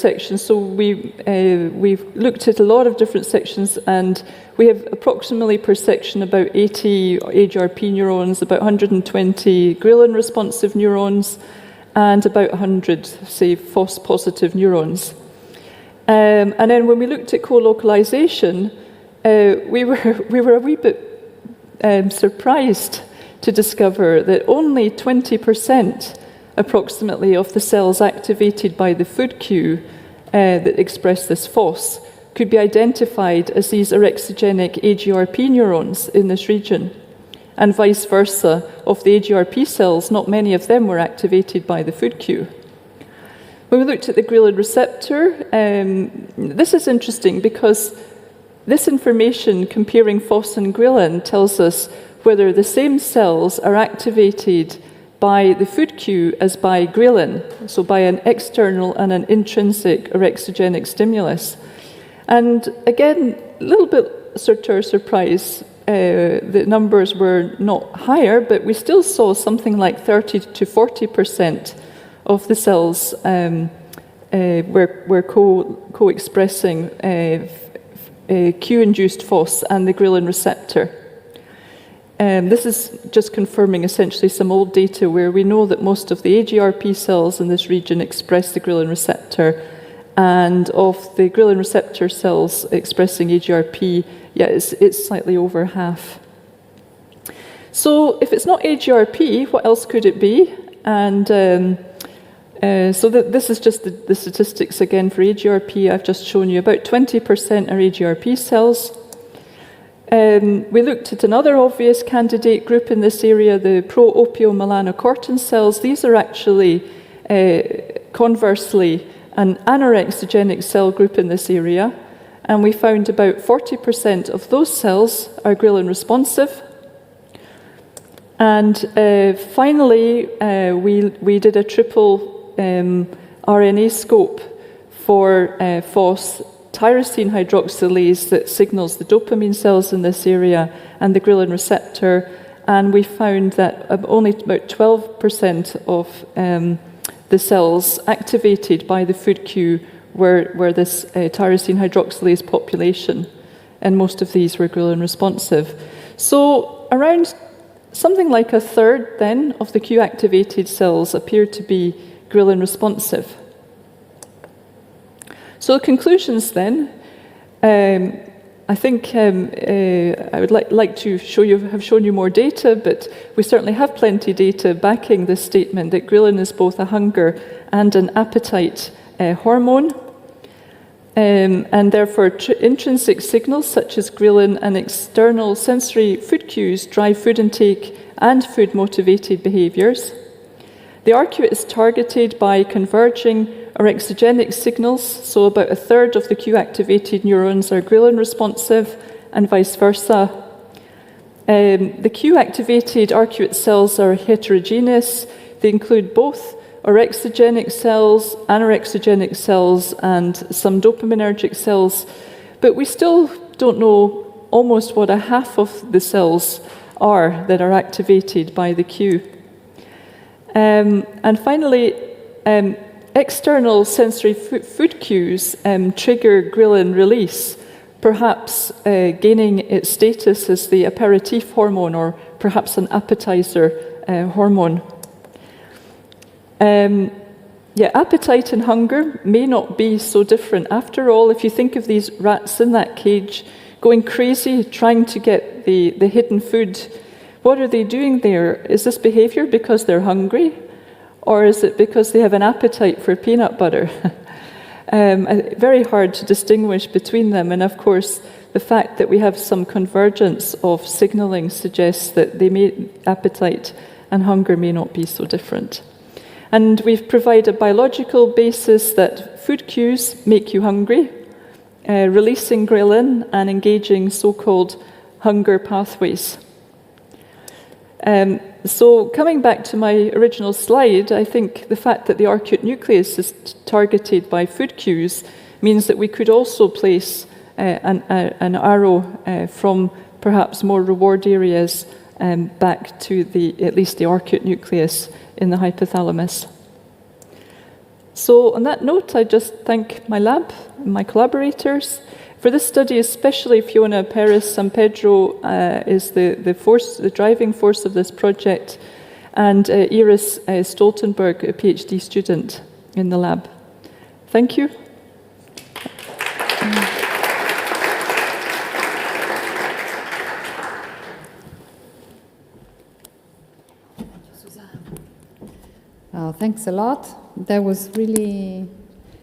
sections. So we've looked at a lot of different sections, and we have approximately per section about 80 HRP neurons, about 120 ghrelin responsive neurons, and about 100, say, FOS-positive neurons. And then when we looked at co-localization, we were a wee bit surprised to discover that only 20% approximately of the cells activated by the food cue that express this FOS could be identified as these orexigenic AGRP neurons in this region. And vice versa, of the AGRP cells, not many of them were activated by the food cue. When we looked at the ghrelin receptor, this is interesting because this information comparing FOS and ghrelin tells us whether the same cells are activated by the food cue as by ghrelin, so by an external and an intrinsic orexigenic stimulus. And again, a little bit to our surprise, the numbers were not higher, but we still saw something like 30 to 40% of the cells were co-expressing cue-induced FOS and the ghrelin receptor. This is just confirming essentially some old data where we know that most of the AGRP cells in this region express the ghrelin receptor, and of the ghrelin receptor cells expressing AGRP, yeah, it's slightly over half. So if it's not AGRP, what else could it be? And so this is just the statistics again for AGRP. I've just shown you about 20% are AGRP cells. We looked at another obvious candidate group in this area, the pro-opiomelanocortin cells. These are actually, conversely, an anorexigenic cell group in this area, and we found about 40% of those cells are ghrelin responsive. And finally, we did a triple RNA scope for FOS, tyrosine hydroxylase that signals the dopamine cells in this area, and the ghrelin receptor, and we found that only about 12% of the cells activated by the food cue were this tyrosine hydroxylase population, and most of these were ghrelin responsive. So around something like a third then of the cue-activated cells appeared to be ghrelin responsive. So conclusions then, I think I would like to have shown you more data, but we certainly have plenty data backing this statement that ghrelin is both a hunger and an appetite hormone, and therefore intrinsic signals such as ghrelin and external sensory food cues drive food intake and food-motivated behaviours. The arcuate is targeted by converging orexigenic signals, so about a third of the cue-activated neurons are ghrelin responsive, and vice versa. The cue-activated arcuate cells are heterogeneous. They include both orexigenic cells, anorexigenic cells, and some dopaminergic cells, but we still don't know almost what a half of the cells are that are activated by the cue. And finally, external sensory food cues trigger ghrelin release, perhaps gaining its status as the aperitif hormone or perhaps an appetizer hormone. Appetite and hunger may not be so different. After all, if you think of these rats in that cage going crazy trying to get the hidden food, what are they doing there? Is this behavior because they're hungry? Or is it because they have an appetite for peanut butter? Very hard to distinguish between them. And of course, the fact that we have some convergence of signaling suggests that appetite and hunger may not be so different. And we've provided a biological basis that food cues make you hungry, releasing ghrelin and engaging so-called hunger pathways. So coming back to my original slide, I think the fact that the arcuate nucleus is targeted by food cues means that we could also place an arrow from perhaps more reward areas back to at least the arcuate nucleus in the hypothalamus. So on that note, I just thank my lab, my collaborators. For this study, especially Fiona Perez San Pedro is the driving force of this project, and Iris Stoltenberg, a PhD student in the lab. Thank you. Thanks a lot. That was really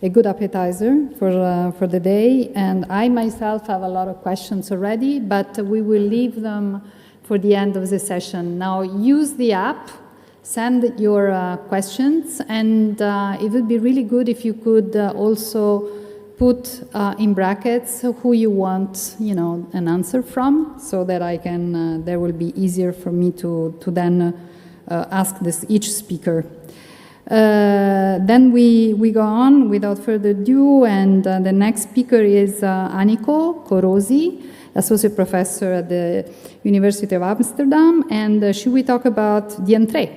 a good appetizer for the day, and I myself have a lot of questions already, but we will leave them for the end of the session. Now use the app, send your questions, and it would be really good if you could also put in brackets who you want, an answer from, so that I can. That will be easier for me to then ask each speaker. Then we go on without further ado, and the next speaker is Aniko Korosi, Associate Professor at the University of Amsterdam, and she will talk about the entrée,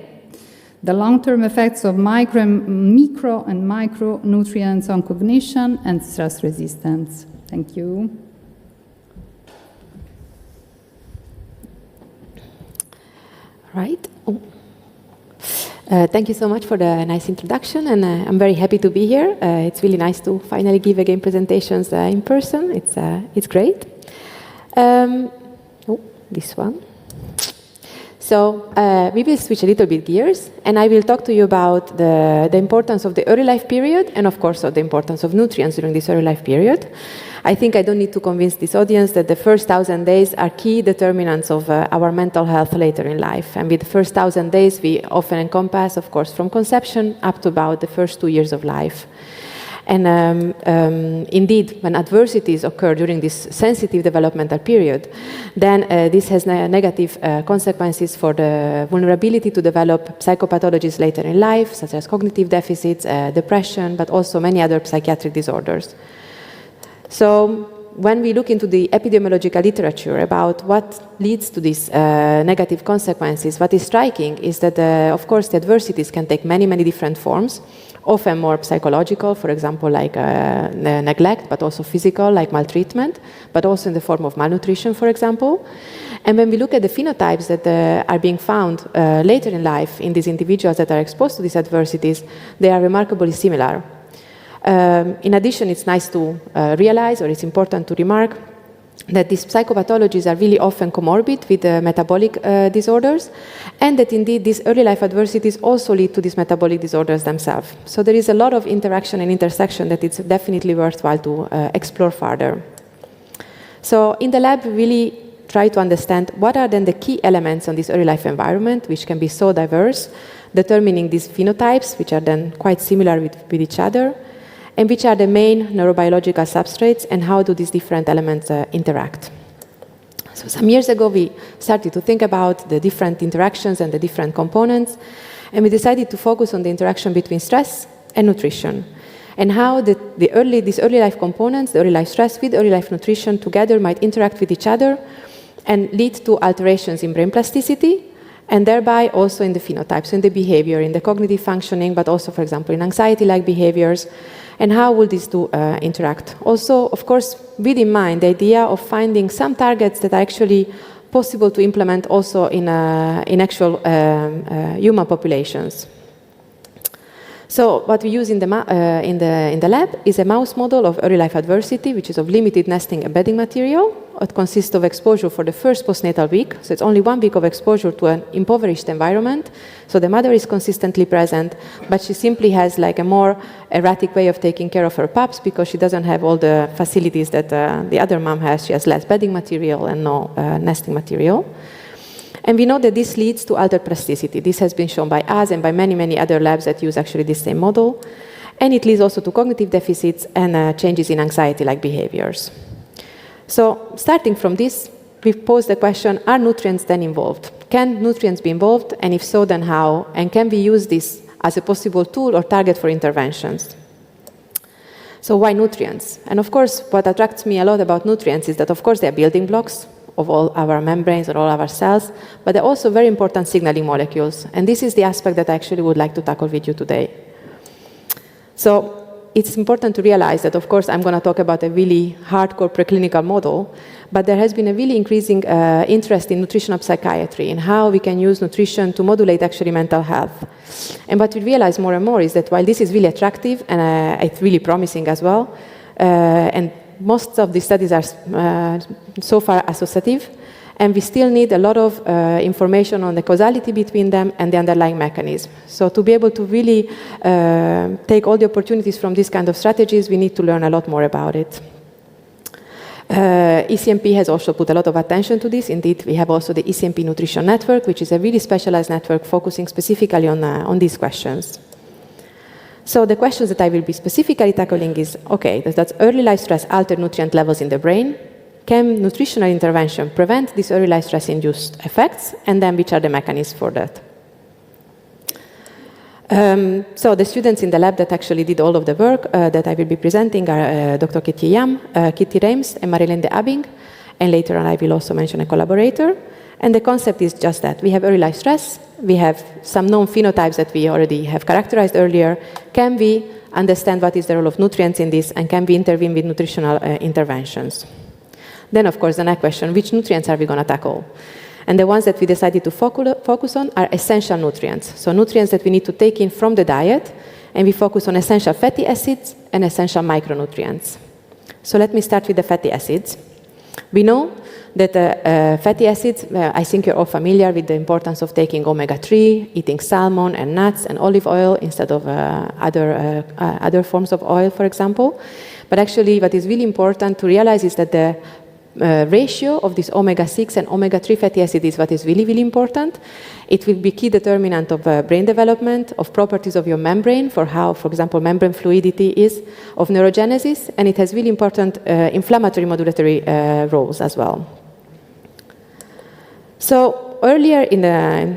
the long-term effects of micro and micronutrients on cognition and stress resistance. Thank you. Right. Thank you so much for the nice introduction, and I'm very happy to be here. It's really nice to finally give again presentations in person. It's great. This one. So we will switch a little bit gears, and I will talk to you about the importance of the early life period, and of course, of the importance of nutrients during this early life period. I think I don't need to convince this audience that the first 1,000 days are key determinants of our mental health later in life. And with the first 1,000 days, we often encompass, of course, from conception up to about the first 2 years of life. And indeed, when adversities occur during this sensitive developmental period, then this has negative consequences for the vulnerability to develop psychopathologies later in life, such as cognitive deficits, depression, but also many other psychiatric disorders. So when we look into the epidemiological literature about what leads to these negative consequences, what is striking is that, of course, the adversities can take many, many different forms, often more psychological, for example, like neglect, but also physical, like maltreatment, but also in the form of malnutrition, for example. And when we look at the phenotypes that are being found later in life in these individuals that are exposed to these adversities, they are remarkably similar. In addition, it's nice to realize, or it's important to remark, that these psychopathologies are really often comorbid with metabolic disorders, and that indeed these early life adversities also lead to these metabolic disorders themselves. So there is a lot of interaction and intersection that it's definitely worthwhile to explore further. So in the lab, we really try to understand what are then the key elements on this early life environment, which can be so diverse, determining these phenotypes, which are then quite similar with each other, and which are the main neurobiological substrates, and how do these different elements interact. So some years ago, we started to think about the different interactions and the different components, and we decided to focus on the interaction between stress and nutrition, and how these early life components, the early life stress with early life nutrition together might interact with each other and lead to alterations in brain plasticity, and thereby also in the phenotypes, in the behavior, in the cognitive functioning, but also, for example, in anxiety-like behaviors. And how will these two interact? Also, of course, with in mind the idea of finding some targets that are actually possible to implement also in actual human populations. So what we use in the lab is a mouse model of early life adversity, which is of limited nesting and bedding material. It consists of exposure for the first postnatal week, so it's only 1 week of exposure to an impoverished environment. So the mother is consistently present, but she simply has like a more erratic way of taking care of her pups because she doesn't have all the facilities that the other mom has. She has less bedding material and no nesting material. And we know that this leads to altered plasticity. This has been shown by us and by many, many other labs that use actually this same model. And it leads also to cognitive deficits and changes in anxiety-like behaviors. So starting from this, we've posed the question, are nutrients then involved? Can nutrients be involved? And if so, then how? And can we use this as a possible tool or target for interventions? So why nutrients? And of course, what attracts me a lot about nutrients is that, of course, they're building blocks of all our membranes and all our cells, but they're also very important signaling molecules. And this is the aspect that I actually would like to tackle with you today. So it's important to realize that, of course, I'm going to talk about a really hardcore preclinical model, but there has been a really increasing interest in nutritional psychiatry and how we can use nutrition to modulate actually mental health. And what we realize more and more is that while this is really attractive and it's really promising as well, and most of the studies are so far associative, and we still need a lot of information on the causality between them and the underlying mechanism. So to be able to really take all the opportunities from these kind of strategies, we need to learn a lot more about it. ECMP has also put a lot of attention to this. Indeed, we have also the ECMP Nutrition Network, which is a really specialized network focusing specifically on these questions. So the questions that I will be specifically tackling is, okay, does early life stress alter nutrient levels in the brain? Can nutritional intervention prevent these early life stress-induced effects? And then which are the mechanisms for that? So the students in the lab that actually did all of the work that I will be presenting are Dr. Kitty Yam, Kitty Reims, and Marilyn de Abing. And later on I will also mention a collaborator. And the concept is just that. We have early life stress. We have some known phenotypes that we already have characterized earlier. Can we understand what is the role of nutrients in this? And can we intervene with nutritional interventions? Then, of course, the next question, which nutrients are we going to tackle? And the ones that we decided to focus on are essential nutrients. So nutrients that we need to take in from the diet, and we focus on essential fatty acids and essential micronutrients. So let me start with the fatty acids. We know that fatty acids, I think you're all familiar with the importance of taking omega-3, eating salmon and nuts and olive oil instead of other forms of oil, for example. But actually, what is really important to realize is that the ratio of this omega-6 and omega-3 fatty acid is what is really, really important. It will be key determinant of brain development, of properties of your membrane, for how, for example, membrane fluidity is, of neurogenesis, and it has really important inflammatory modulatory roles as well. So earlier,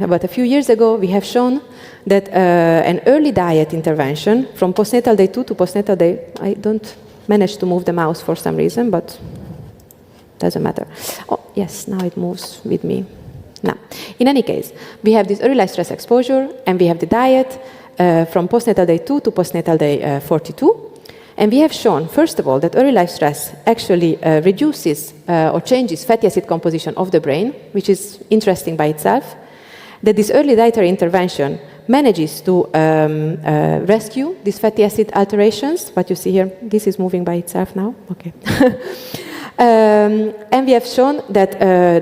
about a few years ago, we have shown that an early diet intervention from postnatal day 2 to postnatal day, I don't manage to move the mouse for some reason, but doesn't matter. Oh, yes, now it moves with me. Now, in any case, we have this early life stress exposure, and we have the diet from postnatal day 2 to postnatal day 42. And we have shown, first of all, that early life stress actually reduces or changes fatty acid composition of the brain, which is interesting by itself. That this early dietary intervention manages to rescue these fatty acid alterations. What you see here, this is moving by itself now. Okay. And we have shown that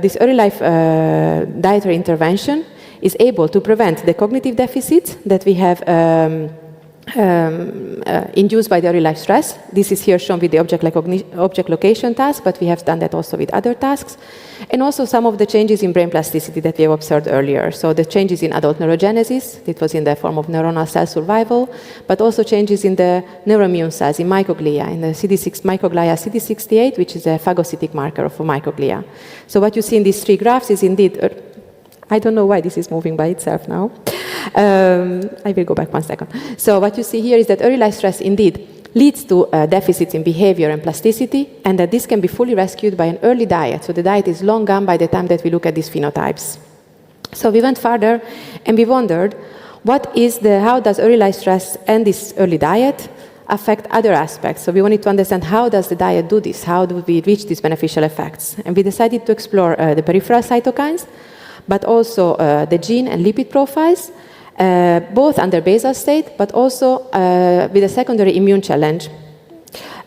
this early life dietary intervention is able to prevent the cognitive deficits that we have induced by the early life stress. This is here shown with the object location task, but we have done that also with other tasks. And also some of the changes in brain plasticity that we have observed earlier. So the changes in adult neurogenesis, it was in the form of neuronal cell survival, but also changes in the neuroimmune cells, in microglia, in the CD6 microglia CD68, which is a phagocytic marker of microglia. So what you see in these three graphs is indeed, I don't know why this is moving by itself now. I will go back 1 second. So what you see here is that early life stress indeed leads to deficits in behavior and plasticity, and that this can be fully rescued by an early diet. So the diet is long gone by the time that we look at these phenotypes. So we went further and we wondered, how does early life stress and this early diet affect other aspects? So we wanted to understand, how does the diet do this? How do we reach these beneficial effects? And we decided to explore the peripheral cytokines, but also the gene and lipid profiles, both under basal state, but also with a secondary immune challenge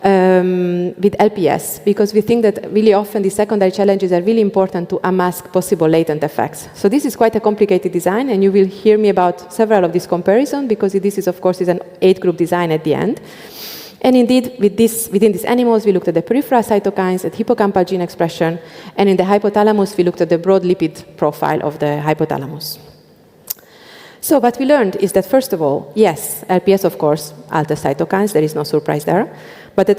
with LPS, because we think that really often these secondary challenges are really important to unmask possible latent effects. So this is quite a complicated design, and you will hear me about several of these comparisons, because this is, of course, is an 8-group design at the end. And indeed, within these animals, we looked at the peripheral cytokines, at hippocampal gene expression, and in the hypothalamus, we looked at the broad lipid profile of the hypothalamus. So what we learned is that, first of all, yes, LPS, of course, alters cytokines. There is no surprise there. But that